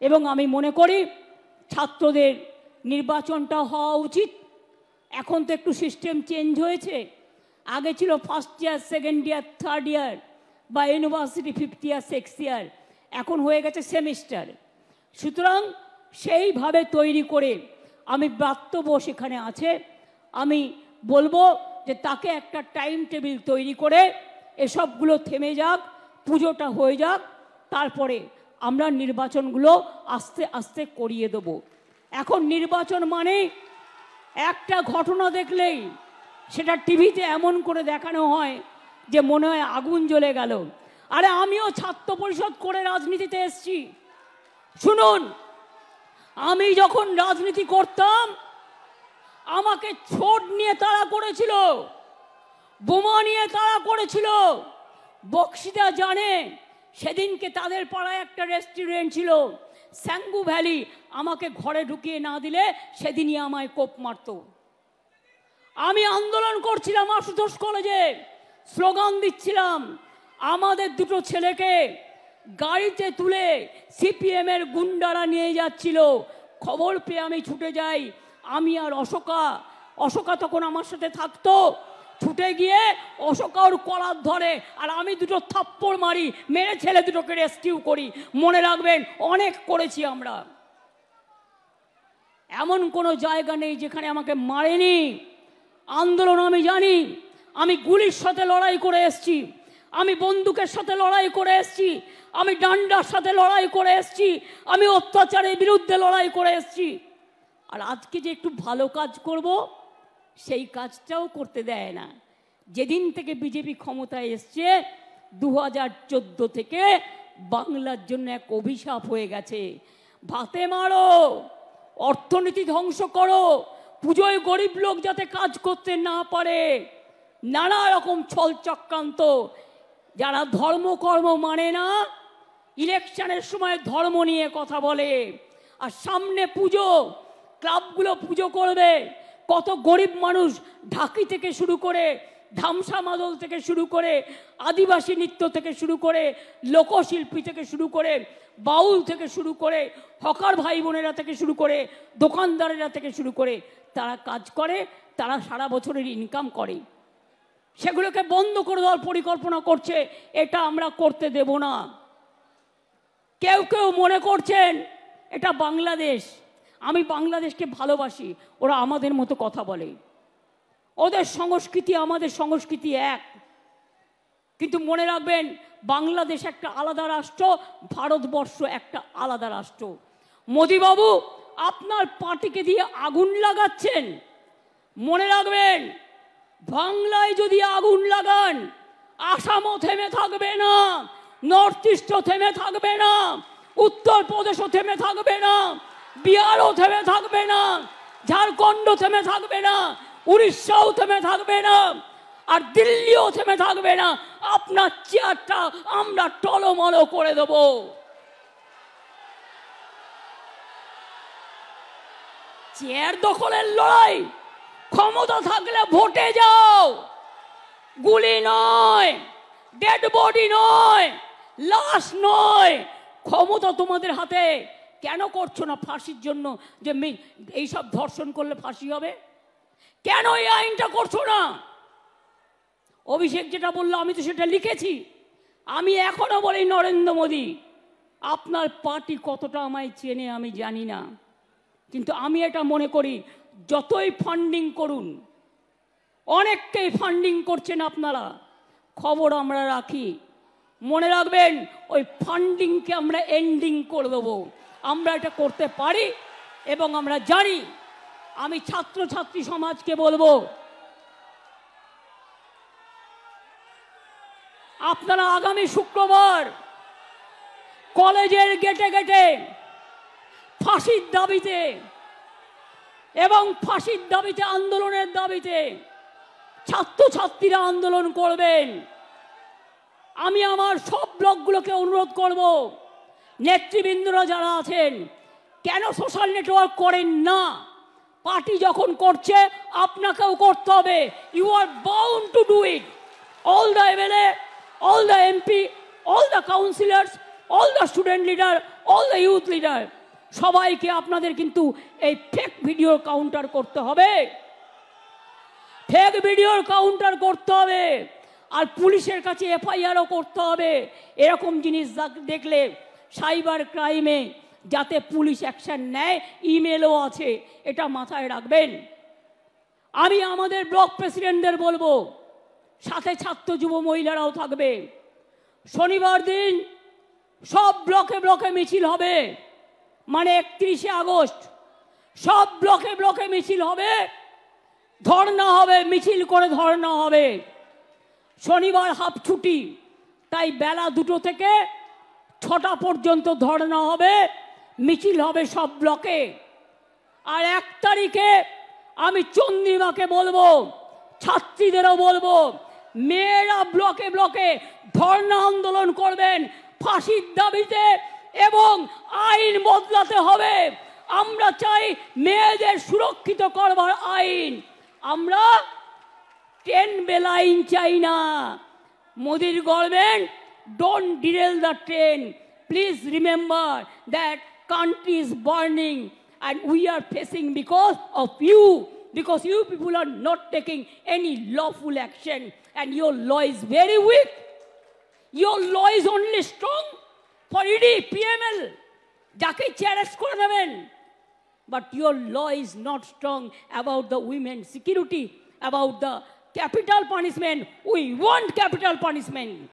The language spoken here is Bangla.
এবং আমি মনে করি ছাত্রদের নির্বাচনটা হওয়া উচিত। এখন তো একটু সিস্টেম চেঞ্জ হয়েছে, আগে ছিল first year, second year, third year বা university fifth year, sixth year, এখন হয়ে গেছে সেমিস্টার। সুতরাং সেইভাবে তৈরি করে আমি ব্রাত্যব সেখানে আছে, আমি বলবো যে তাকে একটা টাইম টেবিল তৈরি করে এসবগুলো থেমে যাক, পুজোটা হয়ে যাক, তারপরে আমরা নির্বাচনগুলো আস্তে আস্তে করিয়ে দেব। এখন নির্বাচন মানে একটা ঘটনা দেখলেই সেটা টিভিতে এমন করে দেখানো হয় যে মনে হয় আগুন জ্বলে গেল। আরে আমিও ছাত্র পরিষদ করে রাজনীতিতে এসেছি। শুনুন, আমি যখন রাজনীতি করতাম আমাকে ছোট নিয়ে তাড়া করেছিল, বোমা নিয়ে তাড়া করেছিল। বক্সিদা জানে, সেদিনকে তাদের পাড়ায় একটা রেস্টুরেন্ট ছিল স্যাঙ্গু ভ্যালি, আমাকে ঘরে ঢুকিয়ে না দিলে সেদিনই আমায় কোপ মারত। আমি আন্দোলন করছিলাম আশুতোষ কলেজে, স্লোগান দিচ্ছিলাম, আমাদের দুটো ছেলেকে গাড়িতে তুলে সিপিএম এর গুন্ডারা নিয়ে যাচ্ছিল। খবর পেয়ে আমি ছুটে যাই, আমি আর অশোকা তখন আমার সাথে থাকতো। ছুটে গিয়ে অশোকা ওর কলার ধরে আর আমি দুটো থাপ্পড় মারি, মেরে ছেলে দুটোকে রেস্কিউ করি। মনে রাখবেন, অনেক করেছি আমরা। এমন কোনো জায়গা নেই যেখানে আমাকে মারেনি। আন্দোলন আমি জানি, আমি গুলির সাথে লড়াই করে এসেছি, আমি বন্দুকের সাথে লড়াই করে এসেছি, আমি ডান্ডার সাথে লড়াই করে এসেছি, আমি অত্যাচারের বিরুদ্ধে লড়াই করে এসেছি। আর আজকে যে একটু ভালো কাজ করব, সেই কাজটাও করতে দেয় না। যেদিন থেকে বিজেপি ক্ষমতায় এসছে 2014 থেকে বাংলার জন্য এক অভিশাপ হয়ে গেছে। ভাতে মারো, অর্থনীতি ধ্বংস করো, পুজোয় গরিব লোক যাতে কাজ করতে না পারে, নানা রকম ছল চক্রান্ত। যারা ধর্মকর্ম মানে না, ইলেকশনের সময় ধর্ম নিয়ে কথা বলে, আর সামনে পুজো, ক্লাবগুলো পুজো করবে, কত গরিব মানুষ ঢাকি থেকে শুরু করে, ধামসা মাদল থেকে শুরু করে, আদিবাসী নৃত্য থেকে শুরু করে, লোকশিল্পী থেকে শুরু করে, বাউল থেকে শুরু করে, হকার ভাই বোনেরা থেকে শুরু করে, দোকানদারেরা থেকে শুরু করে, তারা কাজ করে, তারা সারা বছরের ইনকাম করে। সেগুলোকে বন্ধ করে দেওয়ার পরিকল্পনা করছে। এটা আমরা করতে দেব না। কেউ কেউ মনে করছেন এটা বাংলাদেশ, আমি বাংলাদেশকে ভালোবাসি, ওরা আমাদের মতো কথা বলে, ওদের সংস্কৃতি আমাদের সংস্কৃতি এক। কিন্তু মনে রাখবেন, বাংলাদেশ একটা আলাদা রাষ্ট্র, ভারতবর্ষ একটা আলাদা রাষ্ট্র। মোদিবাবু আপনার পার্টিকে দিয়ে আগুন লাগাচ্ছেন। মনে রাখবেন, বাংলায় যদি আগুন লাগান, আসামও থেমে থাকবে না, নর্থ ইস্টও থেমে থাকবে না, উত্তরপ্রদেশও থেমে থাকবে না, বিহারও থেমে থাকবে না, ঝাড়খণ্ড থেমে থাকবে না, উড়িষ্যাও থেমে থাকবে না, আর দিল্লিও থেমে থাকবে না। আপনার চেয়ারটা আমরা টলমলো করে দেব। চেয়ার দখলের লড়াই, ক্ষমতা থাকলে ভোটে যাও, গুলি নয়, ডেড বডি নয়, লাশ নয়। ক্ষমতা তোমাদের হাতে। কেন করছো না ফাঁসির জন্য, যে এইসব ধর্ষণ করলে ফাঁসি হবে? কেন এই আইনটা করছো না? অভিষেক যেটা বললো আমি তো সেটা লিখেছি। আমি এখনো বলি, নরেন্দ্র মোদী আপনার পার্টি কতটা আমায় চেনে আমি জানি না, কিন্তু আমি এটা মনে করি, যতই ফান্ডিং করুন, অনেককেই ফান্ডিং করছেন আপনারা, খবর আমরা রাখি। মনে রাখবেন, ওই ফান্ডিংকে আমরা এন্ডিং করে দেবো। আমরা এটা করতে পারি এবং আমরা জানি। আমি ছাত্রছাত্রী সমাজকে বলবো, আপনারা আগামী শুক্রবার কলেজের গেটে গেটে ফাঁসির দাবিতে এবং ফাঁসির দাবিতে, আন্দোলনের দাবিতে ছাত্রছাত্রীরা আন্দোলন করবেন। আমি আমার সব ব্লকগুলোকে অনুরোধ করব, নেতৃবৃন্দরা যারা আছেন, কেন সোশ্যাল নেটওয়ার্ক করেন না? পার্টি যখন করছে আপনাকেও করতে হবে। You are bound to do it. All the MLA, all the MP, all the councillors, all the student leader, all the youth leader, সবাইকে আপনাদের কিন্তু এই ফেক ভিডিওর কাউন্টার করতে হবে, ফেক ভিডিওর কাউন্টার করতে হবে, আর পুলিশের কাছে এফআইআরও করতে হবে। এরকম জিনিস দেখলে সাইবার ক্রাইমে যাতে পুলিশ অ্যাকশন নেয়, ইমেলও আছে, এটা মাথায় রাখবেন। আমি আমাদের ব্লক প্রেসিডেন্টদের বলবো, সাথে ছাত্র যুব মহিলারাও থাকবে, শনিবার দিন সব ব্লকে ব্লকে মিছিল হবে, মানে 31শে আগস্ট সব ব্লকে ব্লকে মিছিল হবে, ধর্ণা হবে, মিছিল করে ধর্ণা হবে। শনিবার হাফ ছুটি, তাই বেলা 2টো থেকে 6টা পর্যন্ত ধর্ণা হবে, মিছিল হবে সব ব্লকে। আর 1 তারিখে আমি চন্দ্রিমাকে বলবো, ছাত্রীদেরও বলবো, মেয়েরা ব্লকে ব্লকে ধর্ণা আন্দোলন করবেন ফাঁসির দাবিতে, এবং আইন বদলাতে হবে। আমরা চাই মেয়েদের সুরক্ষিত করবার আইন, আমরা 10 বেল আইন চাই না। মোদির government, don't derail the train. Please remember that country is burning and we are facing because of you, because you people are not taking any lawful action and your law is very weak. Your law is only strong for ED, PML, যাকে চ্যালেঞ্জ করে দেবেন, but your law is not strong about the women's security, about the capital punishment. We want capital punishment.